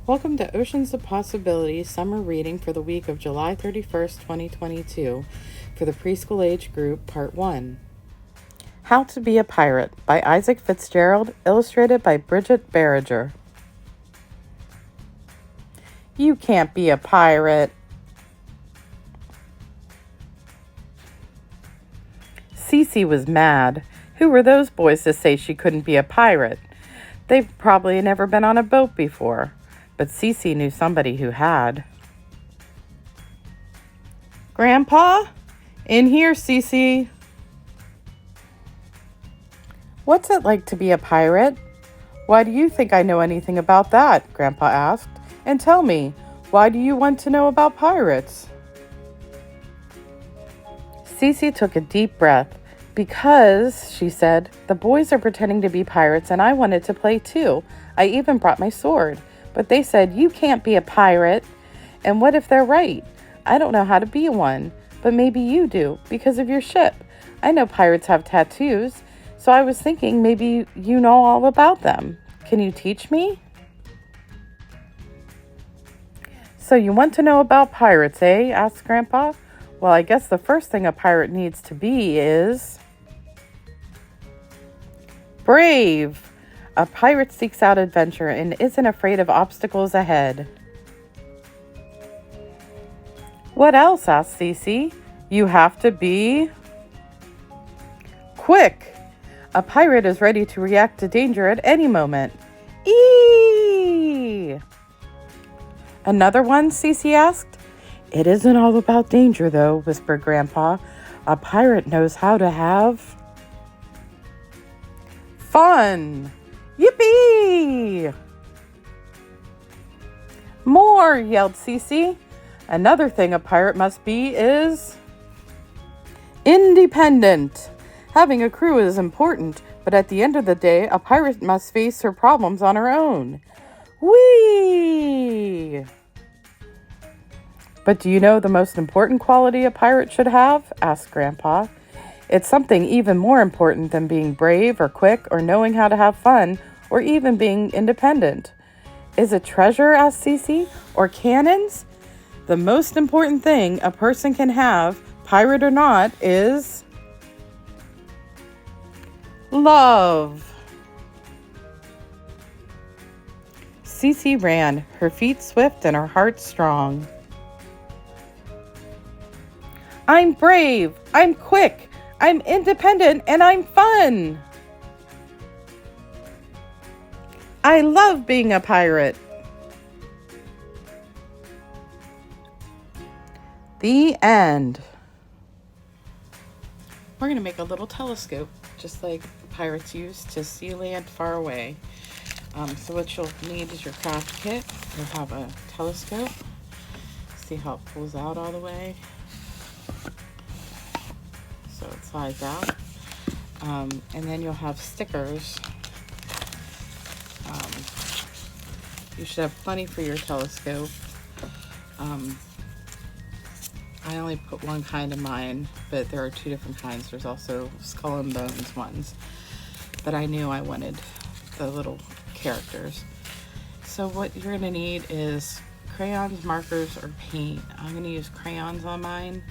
Welcome to Oceans of Possibility Summer Reading for the week of July 31st, 2022 for the Preschool Age Group, Part 1. How to Be a Pirate by Isaac Fitzgerald, illustrated by Bridget Barriger. You can't be a pirate. Cece was mad. Who were those boys to say she couldn't be a pirate? They've probably never been on a boat before. But Cece knew somebody who had. Grandpa? In here, Cece. What's it like to be a pirate? Why do you think I know anything about that? Grandpa asked. And tell me, why do you want to know about pirates? Cece took a deep breath. Because, she said, the boys are pretending to be pirates and I wanted to play too. I even brought my sword. But they said, you can't be a pirate. And what if they're right? I don't know how to be one. But maybe you do, because of your ship. I know pirates have tattoos. So I was thinking maybe you know all about them. Can you teach me? So you want to know about pirates, eh? Asked Grandpa. Well, I guess the first thing a pirate needs to be is brave. A pirate seeks out adventure and isn't afraid of obstacles ahead. What else? Asked Cece. You have to be quick. A pirate is ready to react to danger at any moment. Eee! Another one? Cece asked. It isn't all about danger, though, whispered Grandpa. A pirate knows how to have fun. Yippee! More, yelled Cece. Another thing a pirate must be is independent. Having a crew is important, but at the end of the day, a pirate must face her problems on her own. Whee! But do you know the most important quality a pirate should have? Asked Grandpa. It's something even more important than being brave or quick or knowing how to have fun or even being independent. Is it treasure? Asked Cece. Or cannons? The most important thing a person can have, pirate or not, is love. Cece ran, her feet swift and her heart strong. I'm brave, I'm quick, I'm independent, and I'm fun. I love being a pirate. The end. We're going to make a little telescope, just like pirates used to see land far away. So what you'll need is your craft kit. You'll have a telescope. See how it pulls out all the way. So it slides out. And then you'll have stickers. You should have plenty for your telescope. I only put one kind in mine, but there are two different kinds. There's also skull and bones ones. But I knew I wanted the little characters. So what you're going to need is crayons, markers, or paint. I'm going to use crayons on mine.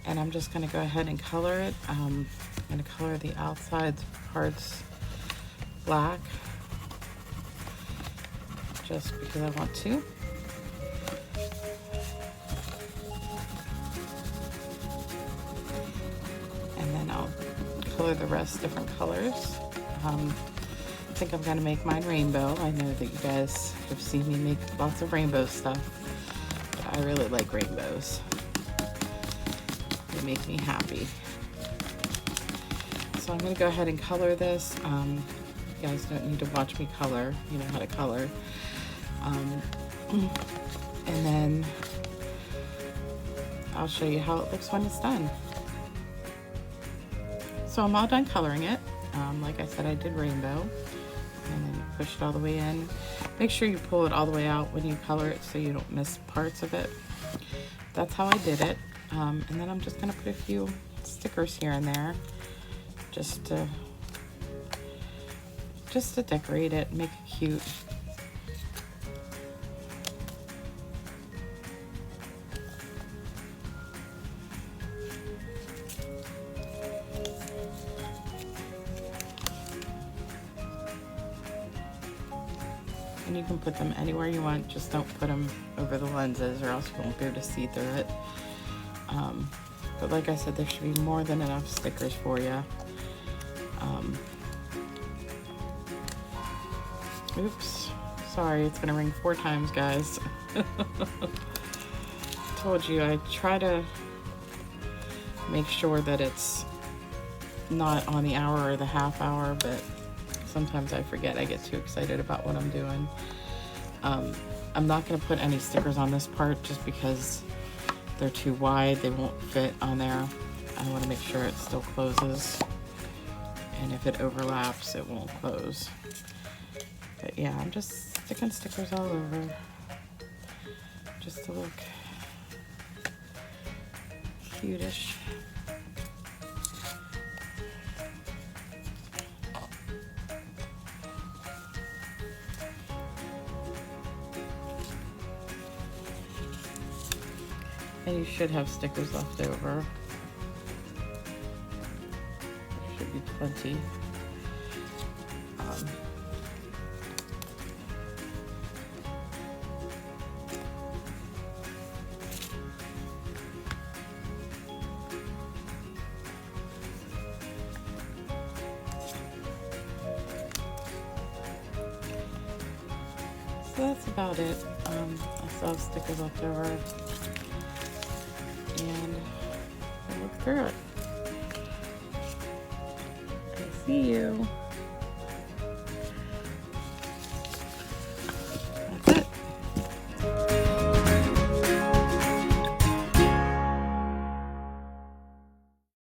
And I'm just going to go ahead and color it. I'm going to color the outside parts black. Just because I want to. And then I'll color the rest different colors. I think I'm going to make mine rainbow. I know that you guys have seen me make lots of rainbow stuff. But I really like rainbows. They make me happy. So I'm going to go ahead and color this. You guys don't need to watch me color. You know how to color. And then I'll show you how it looks when it's done. So I'm all done coloring it. Like I said, I did rainbow. And then you push it all the way in. Make sure you pull it all the way out when you color it so you don't miss parts of it. That's how I did it. And then I'm just going to put a few stickers here and there just to decorate it, make it cute. And you can put them anywhere you want, just don't put them over the lenses or else you won't be able to see through it. But like I said, there should be more than enough stickers for you. Oops, sorry, it's gonna ring 4 times, guys. Told you, I try to make sure that it's not on the hour or the half hour, but sometimes I forget. I get too excited about what I'm doing. I'm not going to put any stickers on this part just because they're too wide. They won't fit on there. I want to make sure it still closes, and if it overlaps it won't close. But yeah, I'm just sticking stickers all over just to look cutish. And you should have stickers left over. Should be plenty. So that's about it. I still have stickers left over. And I'll look through it. I see you.